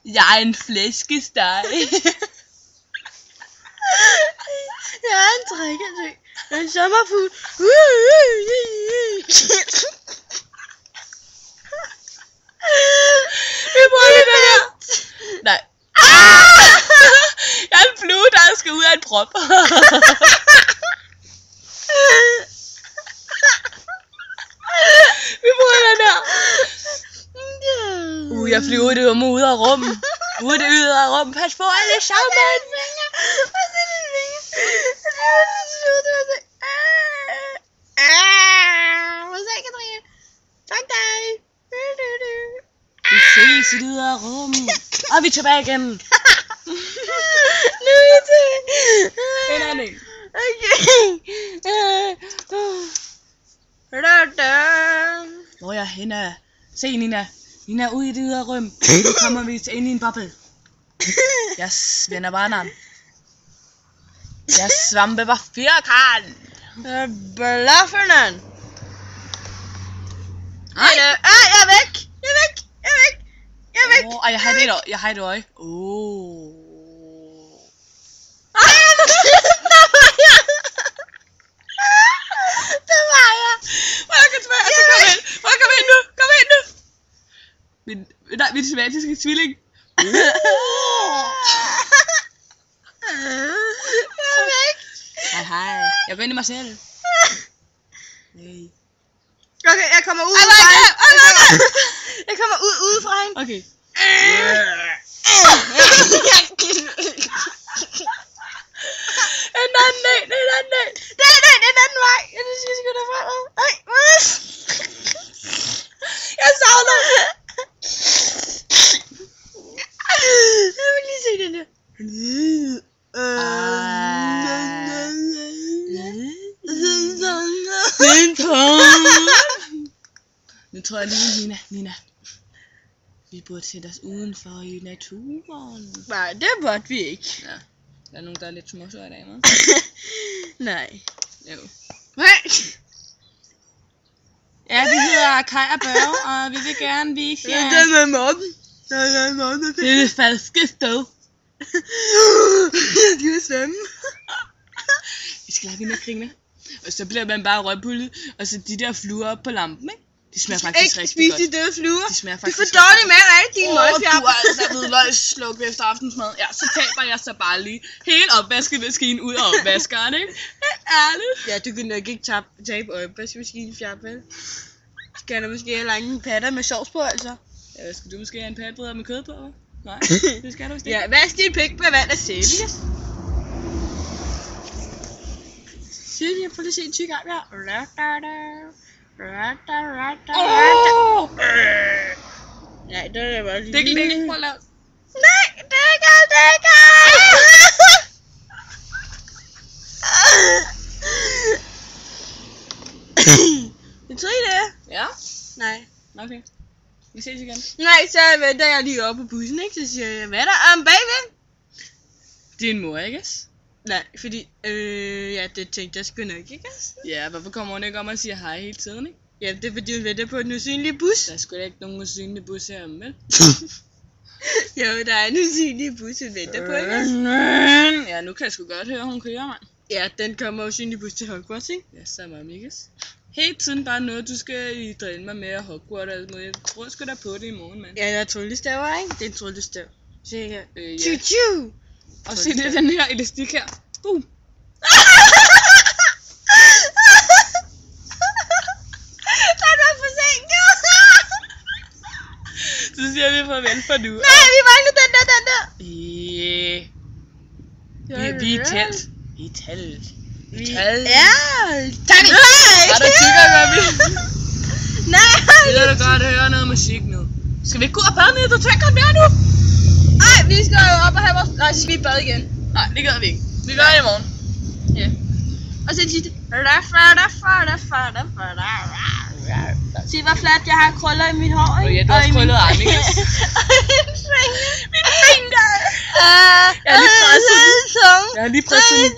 Jeg er en flæskesteg. Jeg er en drikkesø. Jeg er en sommerfugl. Vi prøver det der. Nej. Jeg er en flue, der skal ud af en prop. Vi prøver den der. Jeg flyver ud i det ud af rummet. Ud i det af rummet. Pas på alle sammen. Tak dig. Vi ses i det ydre rum. Og vi er tilbage igen. Nu er vi tilbage. En anden. Hvor er jeg henne? Se Nina. Nina ud i det ydre rum. Nu kommer vi ind i en boble. Jeg vender barneren. Jeg svampe var firkant. Blafferen. Ej, jeg er væk. Jeg er væk. Jeg er væk. Jeg er væk. Ej, jeg har et øje. Der var jeg. Hvor jeg kan tilbage. Altså, kom ind nu. Kom ind nu. Nej, min somatiske tvilling. Jeg er væk. Hej. Jeg går ind i mig selv. Nej. Okay, jeg kommer ud fra Jeg kommer ud udefra hende. Okay. En anden dag. Det er en anden vej. Jeg skal sgu derfra. Ej, jeg savner. Jeg vil lige se den der. Nu tror jeg lige, Nina. Vi burde sætte os udenfor i naturen. Nej, det burde vi ikke. Ja. Der er nogen, der er lidt småsøje i dag, med. Nej. Jo. Nej. Ja, vi hedder Kaj og Børge, og vi vil gerne vise jer... Det er med Morten. Det er det falske sted. Jeg skal svømme. Vi skal lade vinde grine. Og så bliver man bare rødpullet, og så de der fluer op på lampen, ikke? De smager faktisk rigtig godt. Ikke spise de døde fluer. De smager faktisk du får dårlig mad af din møgfjern. Du har altså blevet løgslukket efter aftensmad. Ja, så taber jeg så bare lige hele opvaskemaskinen ud af opvaskeren, ikke? Ærligt. Ja, du kan nok ikke tabe opvaskemaskinen fjern, vel? Skal der måske have en patter med sovs på, altså? Ja, skal du måske have en pattebrød med kød på? Nej, det skal du ikke. Ja, vask din pik med vand og sæbe. Silje, prøv lige at se en tyk arm her. Nej, det er bare lige... Det prøv at lave. Nej, det er ikke. Det tror I det er? Ja. Nej. Okay. Vi ses igen. Nej, så venter jeg lige oppe på bussen, ikke? Så siger jeg, hvad er der om bagved? Din mor, ikke? Nej, fordi, ja, det tænkte jeg sgu nok, ikke? Ja, hvorfor kommer hun ikke om og siger hej hele tiden, ikke? Ja, det er fordi hun venter på den usynlige bus. Der er sgu da ikke nogen usynlige bus her, vel? Jo, der er en usynlig bus, hun venter på, ikke? Ja, nu kan jeg sgu godt høre, hun kører, mand. Ja, den kommer usynlig bus til Hogwarts, ikke? Ja, samme om, ikke? Hele tiden bare noget, du skal i drille mig med at Hogwarts og alt muligt. Jeg tror sgu da på det i morgen, mand. Ja, der er tryllestaver, ikke? Det er en tryllestav. Se her. Ja. Choo-choo! Og se, det er den her elastik her. Den var forsinket! Så siger vi farvel for nu. Nej, vi mangler den der. Vi er telt. Vi er telt. Ja! Tak! Var der tykker, Robby? Nej! Vi er da godt høre noget musik nu. Skal vi ikke gå ud og bade ned? Du tænker mere nu? Ej, vi skal jo op og have vores... Nej, så skal vi bade igen. Nej, det gør vi ikke. Vi gør det i morgen. Ja. Og så det sidste. Se, hvor flat jeg har krøller i mit hår, ikke? Ja, du har også krøllet arm, ikke? Min finger! Jeg har lige presset den.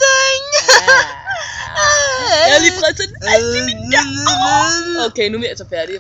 Jeg har lige presset alt i min. Okay, nu er jeg så færdig.